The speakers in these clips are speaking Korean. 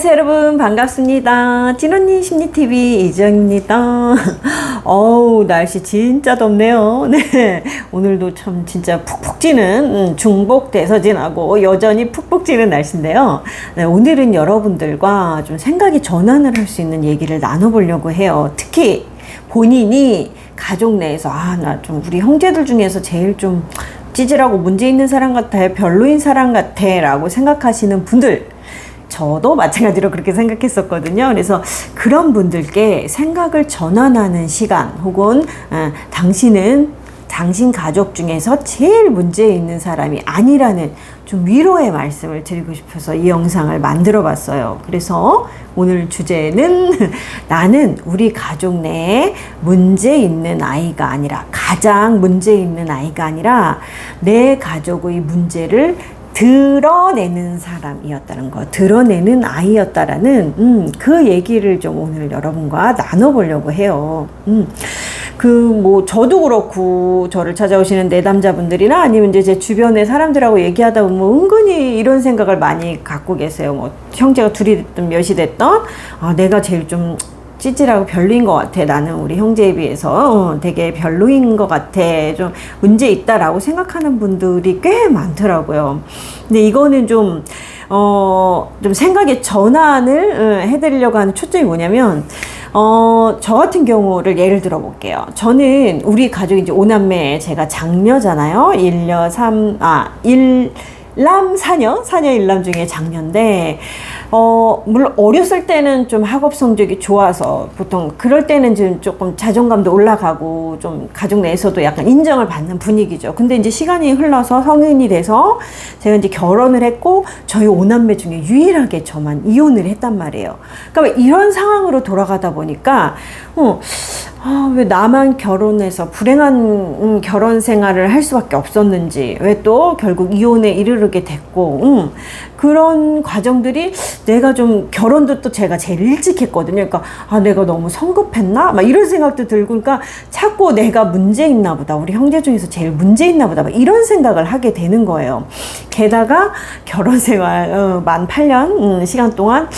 안녕하세요 여러분, 반갑습니다. 찐언니 심리TV 이정입니다. 어우, 날씨 진짜 덥네요. 네, 오늘도 참 진짜 푹푹 찌는 중복 대서진하고 여전히 푹푹 찌는 날씨인데요. 네, 오늘은 여러분들과 좀 생각이 전환을 할 수 있는 얘기를 나눠보려고 해요. 특히 본인이 가족 내에서 나 좀 우리 형제들 중에서 제일 좀 찌질하고 문제 있는 사람 같아, 별로인 사람 같아 라고 생각하시는 분들, 저도 마찬가지로 그렇게 생각했었거든요. 그래서 그런 분들께 생각을 전환하는 시간, 혹은 당신은 당신 가족 중에서 제일 문제 있는 사람이 아니라는 좀 위로의 말씀을 드리고 싶어서 이 영상을 만들어 봤어요. 그래서 오늘 주제는 나는 우리 가족 내에 문제 있는 아이가 아니라, 가장 문제 있는 아이가 아니라 내 가족의 문제를 드러내는 사람이었다는 거, 드러내는 아이였다라는 그 얘기를 좀 오늘 여러분과 나눠보려고 해요. 저도 그렇고, 저를 찾아오시는 내담자분들이나 아니면 이제 제 주변의 사람들하고 얘기하다 보면 은근히 이런 생각을 많이 갖고 계세요. 형제가 둘이 됐든 몇이 됐든, 내가 제일 좀 찌질하고 별로인 것 같아. 나는 우리 형제에 비해서 되게 별로인 것 같아. 좀 문제 있다라고 생각하는 분들이 꽤 많더라고요. 근데 이거는 좀 생각의 전환을 해드리려고 하는 초점이 뭐냐면, 저 같은 경우를 예를 들어 볼게요. 저는 우리 가족이 이제 5남매, 제가 장녀잖아요. 1남 4녀 1남 중에 장녀인데, 물론 어렸을 때는 좀 학업 성적이 좋아서 보통 그럴 때는 좀 조금 자존감도 올라가고 좀 가족 내에서도 약간 인정을 받는 분위기죠. 근데 이제 시간이 흘러서 성인이 돼서 제가 이제 결혼을 했고, 저희 5남매 중에 유일하게 저만 이혼을 했단 말이에요. 그러니까 이런 상황으로 돌아가다 보니까 왜 나만 결혼해서 불행한 결혼 생활을 할 수밖에 없었는지, 왜 또 결국 이혼에 이르게 됐고, 그런 과정들이, 내가 좀 결혼도 또 제가 제일 일찍 했거든요. 그러니까 내가 너무 성급했나? 막 이런 생각도 들고, 그러니까 자꾸 내가 문제 있나 보다, 우리 형제 중에서 제일 문제 있나 보다, 막 이런 생각을 하게 되는 거예요. 게다가 결혼 생활 만 8년 시간 동안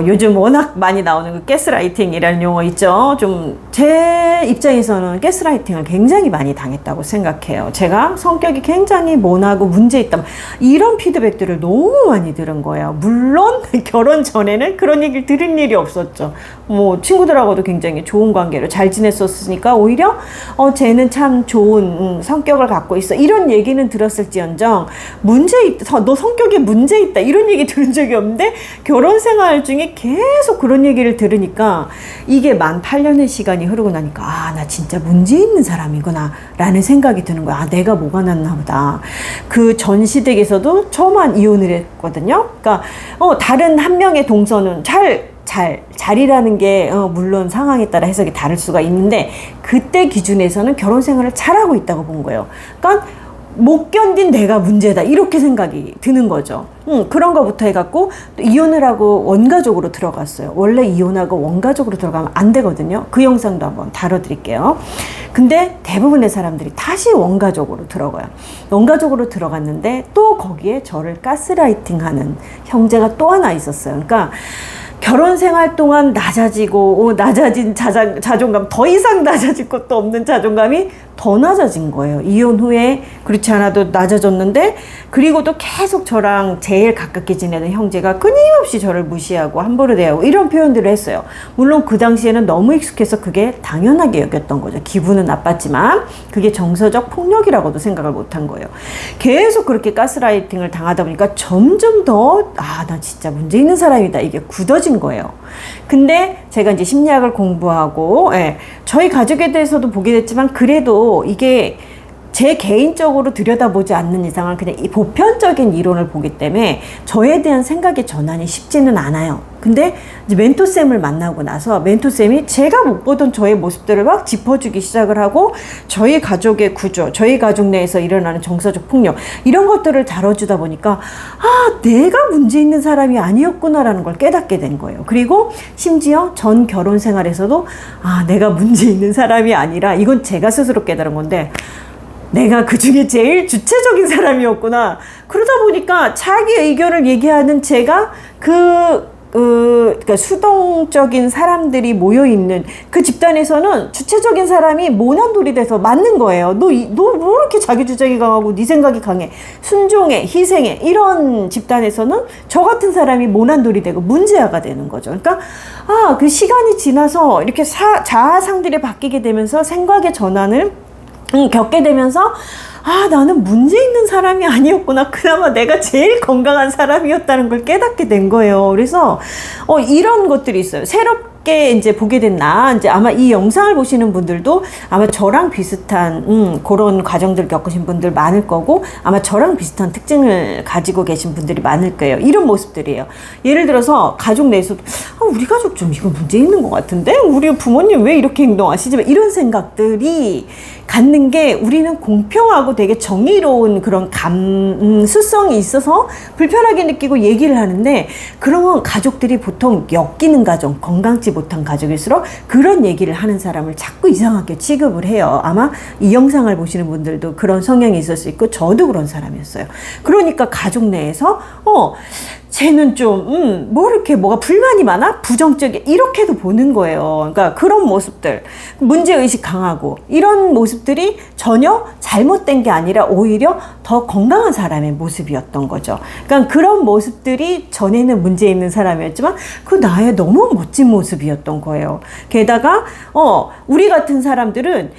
요즘 워낙 많이 나오는 그 가스라이팅이라는 용어 있죠. 좀 제 입장에서는 가스라이팅을 굉장히 많이 당했다고 생각해요. 제가 성격이 굉장히 모나고 문제 있다, 이런 피드백들을 너무 많이 들은 거예요. 물론 결혼 전에는 그런 얘기를 들은 일이 없었죠. 친구들하고도 굉장히 좋은 관계로 잘 지냈었으니까 오히려 쟤는 참 좋은 성격을 갖고 있어, 이런 얘기는 들었을지언정, 문제 있다, 너 성격에 문제 있다, 이런 얘기 들은 적이 없는데 결혼 생활 중에 계속 그런 얘기를 들으니까, 이게 만 8년의 시간이 흐르고 나니까 나 진짜 문제 있는 사람이구나 라는 생각이 드는 거야. 내가 뭐가 났나 보다. 그 전 시댁에서도 저만 이혼을 했거든요. 그러니까 다른 한 명의 동서는 잘이라는 게 물론 상황에 따라 해석이 다를 수가 있는데, 그때 기준에서는 결혼 생활을 잘하고 있다고 본 거예요. 그러니까 못 견딘 내가 문제다, 이렇게 생각이 드는 거죠. 그런 거부터 해갖고 또 이혼을 하고 원가족으로 들어갔어요. 원래 이혼하고 원가족으로 들어가면 안 되거든요. 그 영상도 한번 다뤄드릴게요. 근데 대부분의 사람들이 다시 원가족으로 들어가요. 원가족으로 들어갔는데 또 거기에 저를 가스라이팅하는 형제가 또 하나 있었어요. 그러니까 결혼 생활 동안 낮아진 자존감, 더 이상 낮아질 것도 없는 자존감이 더 낮아진 거예요. 이혼 후에 그렇지 않아도 낮아졌는데, 그리고 또 계속 저랑 제일 가깝게 지내는 형제가 끊임없이 저를 무시하고 함부로 대하고 이런 표현들을 했어요. 물론 그 당시에는 너무 익숙해서 그게 당연하게 여겼던 거죠. 기분은 나빴지만 그게 정서적 폭력이라고도 생각을 못한 거예요. 계속 그렇게 가스라이팅을 당하다 보니까 점점 더 나 진짜 문제 있는 사람이다, 이게 굳어진 거예요. 근데 제가 이제 심리학을 공부하고, 저희 가족에 대해서도 보게 됐지만, 그래도 이게 제 개인적으로 들여다보지 않는 이상은 그냥 이 보편적인 이론을 보기 때문에 저에 대한 생각의 전환이 쉽지는 않아요. 근데 이제 멘토쌤을 만나고 나서 멘토쌤이 제가 못 보던 저의 모습들을 막 짚어주기 시작을 하고, 저희 가족의 구조, 저희 가족 내에서 일어나는 정서적 폭력, 이런 것들을 다뤄주다 보니까 내가 문제 있는 사람이 아니었구나라는 걸 깨닫게 된 거예요. 그리고 심지어 전 결혼 생활에서도 내가 문제 있는 사람이 아니라, 이건 제가 스스로 깨달은 건데, 내가 그 중에 제일 주체적인 사람이었구나. 그러다 보니까 자기 의견을 얘기하는 제가 그러니까 수동적인 사람들이 모여있는 그 집단에서는 주체적인 사람이 모난돌이 돼서 맞는 거예요. 너 뭐 이렇게 자기 주장이 강하고 네 생각이 강해. 순종해, 희생해. 이런 집단에서는 저 같은 사람이 모난돌이 되고 문제아가 되는 거죠. 그러니까, 그 시간이 지나서 이렇게 자아상들이 바뀌게 되면서 생각의 전환을 겪게 되면서 나는 문제 있는 사람이 아니었구나. 그나마 내가 제일 건강한 사람이었다는 걸 깨닫게 된 거예요. 그래서 이런 것들이 있어요. 새롭게 이제 보게 된 이제 아마 이 영상을 보시는 분들도 아마 저랑 비슷한 그런 과정들 겪으신 분들 많을 거고, 아마 저랑 비슷한 특징을 가지고 계신 분들이 많을 거예요. 이런 모습들이에요. 예를 들어서 가족 내에서도 우리 가족 좀 이거 문제 있는 것 같은데, 우리 부모님 왜 이렇게 행동하시지? 이런 생각들이 갖는 게, 우리는 공평하고 되게 정의로운 그런 감수성이 있어서 불편하게 느끼고 얘기를 하는데, 그러면 가족들이 보통 엮이는 가정, 건강치 못한 가족일수록 그런 얘기를 하는 사람을 자꾸 이상하게 취급을 해요. 아마 이 영상을 보시는 분들도 그런 성향이 있을 수 있고, 저도 그런 사람이었어요. 그러니까 가족 내에서 쟤는 좀, 뭐가 불만이 많아? 부정적이, 이렇게도 보는 거예요. 그러니까 그런 모습들, 문제의식 강하고, 이런 모습들이 전혀 잘못된 게 아니라 오히려 더 건강한 사람의 모습이었던 거죠. 그러니까 그런 모습들이 전에는 문제 있는 사람이었지만, 그 나의 너무 멋진 모습이었던 거예요. 게다가, 우리 같은 사람들은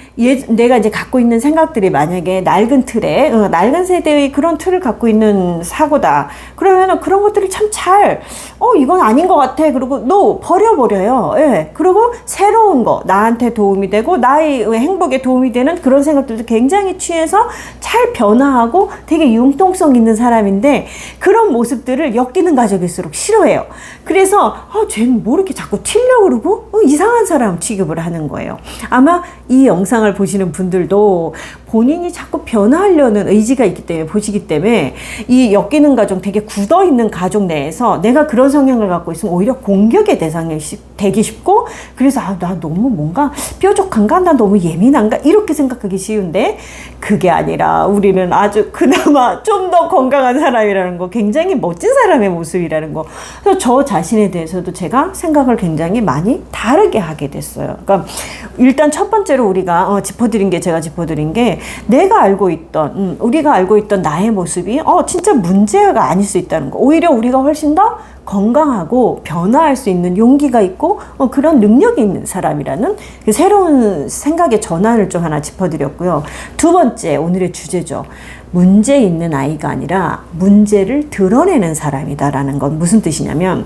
내가 이제 갖고 있는 생각들이 만약에 낡은 틀에, 낡은 세대의 그런 틀을 갖고 있는 사고다. 그러면 그런 것들을 참 이건 아닌 것 같아. 그리고 버려버려요. 예. 그리고 새로운 거, 나한테 도움이 되고, 나의 행복에 도움이 되는 그런 생각들도 굉장히 취해서 잘 변화하고 되게 융통성 있는 사람인데, 그런 모습들을 엮이는 가족일수록 싫어해요. 그래서, 쟤는 뭐 이렇게 자꾸 튀려고 그러고, 이상한 사람 취급을 하는 거예요. 아마 이 영상을 보시는 분들도 본인이 자꾸 변화하려는 의지가 있기 때문에, 보시기 때문에, 이 엮이는 가족, 되게 굳어있는 가족 내에서 내가 그런 성향을 갖고 있으면 오히려 공격의 대상이 되기 쉽고, 그래서 나 너무 뭔가 뾰족한가? 나 너무 예민한가? 이렇게 생각하기 쉬운데, 그게 아니라 우리는 아주 그나마 좀 더 건강한 사람이라는 거, 굉장히 멋진 사람의 모습이라는 거. 그래서 저 자신에 대해서도 제가 생각을 굉장히 많이 다르게 하게 됐어요. 그러니까 일단 첫 번째로 우리가 제가 짚어드린 게, 내가 알고 있던, 우리가 알고 있던 나의 모습이 진짜 문제가 아닐 수 있다는 거. 오히려 우리가 훨씬 더 건강하고 변화할 수 있는 용기가 있고 그런 능력이 있는 사람이라는 그 새로운 생각의 전환을 좀 하나 짚어드렸고요. 두 번째, 오늘의 주제죠. 문제 있는 아이가 아니라 문제를 드러내는 사람이다라는 건 무슨 뜻이냐면,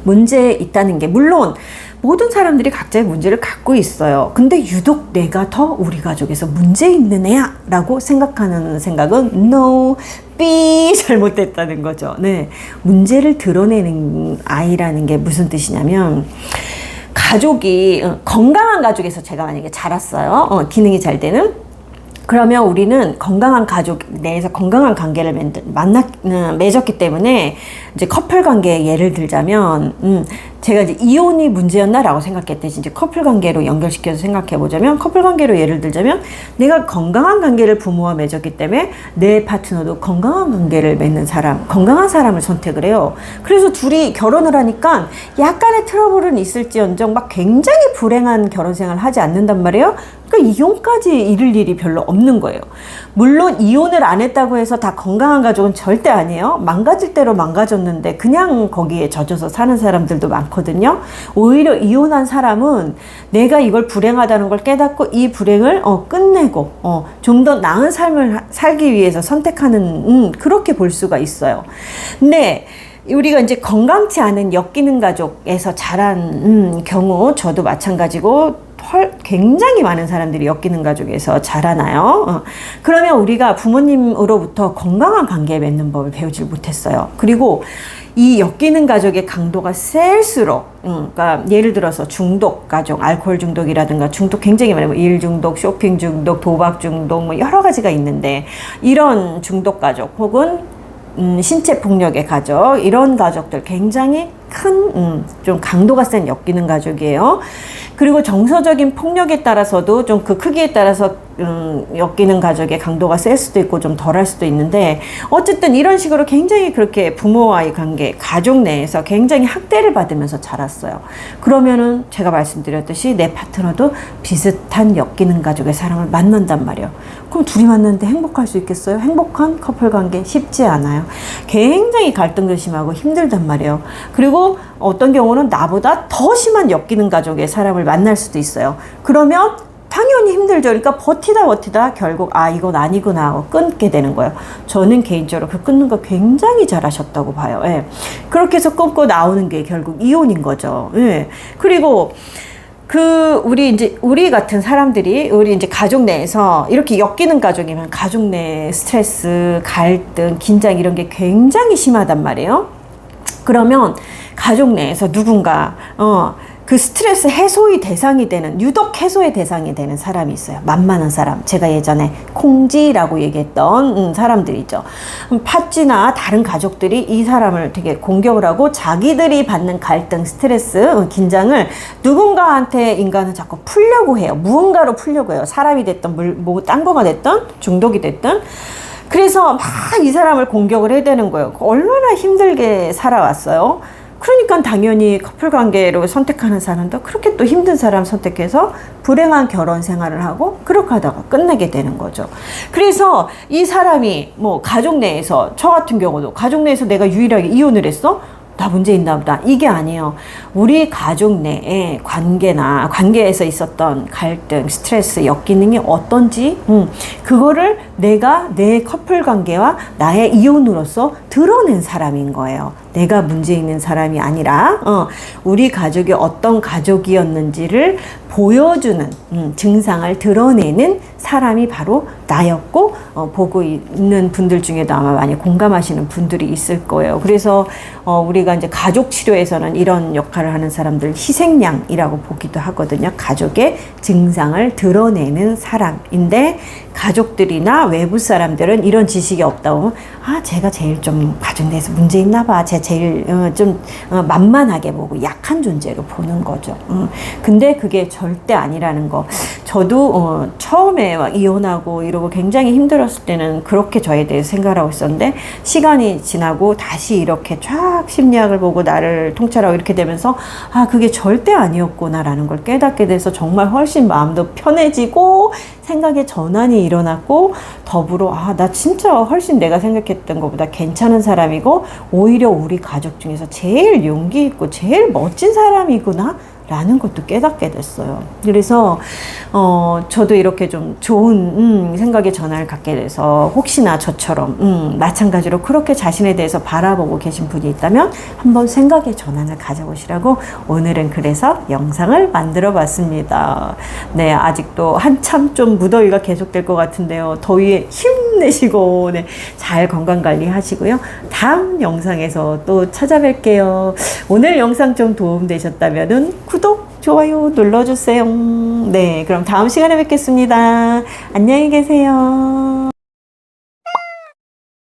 문제 있다는 게, 물론 모든 사람들이 각자의 문제를 갖고 있어요. 근데 유독 내가 더 우리 가족에서 문제 있는 애야 라고 생각하는 생각은 no, 잘못됐다는 거죠. 네. 문제를 드러내는 아이라는 게 무슨 뜻이냐면, 가족이 건강한 가족에서 제가 만약에 자랐어요. 기능이 잘 되는. 그러면 우리는 건강한 가족 내에서 건강한 관계를 맺었기 때문에, 이제 커플 관계 예를 들자면, 제가 이제 이혼이 문제였나라고 생각했대. 이제 커플 관계로 연결시켜서 생각해 보자면, 커플 관계로 예를 들자면, 내가 건강한 관계를 부모와 맺었기 때문에 내 파트너도 건강한 관계를 맺는 사람, 건강한 사람을 선택을 해요. 그래서 둘이 결혼을 하니까 약간의 트러블은 있을지언정 막 굉장히 불행한 결혼 생활을 하지 않는단 말이에요. 그러니까 이혼까지 이를 일이 별로 없는 거예요. 물론 이혼을 안 했다고 해서 다 건강한 가족은 절대 아니에요. 망가질 대로 망가졌는데 그냥 거기에 젖어서 사는 사람들도 많거든요. 오히려 이혼한 사람은 내가 이걸 불행하다는 걸 깨닫고 이 불행을 끝내고 좀 더 나은 삶을 살기 위해서 선택하는 그렇게 볼 수가 있어요. 근데 우리가 이제 건강치 않은 엮이는 가족에서 자란 경우, 저도 마찬가지고 굉장히 많은 사람들이 엮이는 가족에서 자라나요. 그러면 우리가 부모님으로부터 건강한 관계 맺는 법을 배우질 못했어요. 그리고 이 엮이는 가족의 강도가 셀수록, 그러니까 예를 들어서 중독 가족, 알코올 중독이라든가 중독 굉장히 많아요. 일 중독, 쇼핑 중독, 도박 중독, 뭐 여러 가지가 있는데, 이런 중독 가족 혹은 신체 폭력의 가족, 이런 가족들 굉장히 큰, 좀 강도가 센 엮이는 가족이에요. 그리고 정서적인 폭력에 따라서도 좀 그 크기에 따라서 엮이는 가족의 강도가 셀 수도 있고 좀 덜할 수도 있는데, 어쨌든 이런 식으로 굉장히 그렇게 부모와의 관계, 가족 내에서 굉장히 학대를 받으면서 자랐어요. 그러면은 제가 말씀드렸듯이 내 파트너도 비슷한 엮이는 가족의 사람을 만난단 말이에요. 그럼 둘이 만났는데 행복할 수 있겠어요? 행복한 커플 관계 쉽지 않아요. 굉장히 갈등도 심하고 힘들단 말이에요. 그리고 어떤 경우는 나보다 더 심한 엮이는 가족의 사람을 만날 수도 있어요. 그러면 당연히 힘들죠. 그러니까 버티다 결국 이건 아니구나 하고 끊게 되는 거예요. 저는 개인적으로 그 끊는 거 굉장히 잘하셨다고 봐요. 예. 그렇게 해서 끊고 나오는 게 결국 이혼인 거죠. 예. 그리고 우리 같은 사람들이, 우리 이제 가족 내에서 이렇게 엮이는 가족이면 가족 내 스트레스, 갈등, 긴장 이런 게 굉장히 심하단 말이에요. 그러면 가족 내에서 누군가, 그 스트레스 해소의 대상이 되는, 유독 해소의 대상이 되는 사람이 있어요. 만만한 사람. 제가 예전에 콩지라고 얘기했던 사람들이죠. 팥쥐나 다른 가족들이 이 사람을 되게 공격을 하고 자기들이 받는 갈등, 스트레스, 긴장을 누군가한테 인간은 자꾸 풀려고 해요. 무언가로 풀려고 해요. 사람이 됐든 딴 거가 됐든 중독이 됐든. 그래서 막 이 사람을 공격을 해야 되는 거예요. 얼마나 힘들게 살아왔어요. 그러니까 당연히 커플 관계로 선택하는 사람도 그렇게 또 힘든 사람 선택해서 불행한 결혼 생활을 하고 그렇게 하다가 끝내게 되는 거죠. 그래서 이 사람이 뭐 가족 내에서, 저 같은 경우도 가족 내에서 내가 유일하게 이혼을 했어? 나 문제 있나 보다. 이게 아니에요. 우리 가족 내에 관계에서 있었던 갈등, 스트레스, 역기능이 어떤지, 그거를 내가 내 커플 관계와 나의 이혼으로서 드러낸 사람인 거예요. 내가 문제 있는 사람이 아니라, 우리 가족이 어떤 가족이었는지를 보여주는, 증상을 드러내는 사람이 바로 나였고, 보고 있는 분들 중에도 아마 많이 공감하시는 분들이 있을 거예요. 그래서 우리가 이제 가족 치료에서는 이런 역할을 하는 사람들 희생양이라고 보기도 하거든요. 가족의 증상을 드러내는 사람인데, 가족들이나 외부 사람들은 이런 지식이 없다고, 제가 제일 좀 가족 내에서 문제 있나 봐. 제가 제일 좀 만만하게 보고 약한 존재로 보는 거죠. 근데 그게 절대 아니라는 거. 저도 처음에 막 이혼하고 이러고 굉장히 힘들었을 때는 그렇게 저에 대해서 생각을 하고 있었는데, 시간이 지나고 다시 이렇게 쫙 심리학을 보고 나를 통찰하고 이렇게 되면서 그게 절대 아니었구나라는 걸 깨닫게 돼서 정말 훨씬 마음도 편해지고 생각의 전환이 일어났고, 더불어 나 진짜 훨씬 내가 생각했던 것보다 괜찮은 사람이고 오히려 우리 가족 중에서 제일 용기 있고 제일 멋진 사람이구나 라는 것도 깨닫게 됐어요. 그래서 저도 이렇게 좀 좋은 생각의 전환을 갖게 돼서, 혹시나 저처럼 마찬가지로 그렇게 자신에 대해서 바라보고 계신 분이 있다면 한번 생각의 전환을 가져보시라고 오늘은 그래서 영상을 만들어 봤습니다. 네, 아직도 한참 좀 무더위가 계속될 것 같은데요. 더위에 힘내시고 잘 건강관리 하시고요. 다음 영상에서 또 찾아뵐게요. 오늘 영상 좀 도움되셨다면 구독, 좋아요 눌러주세요. 네, 그럼 다음 시간에 뵙겠습니다. 안녕히 계세요.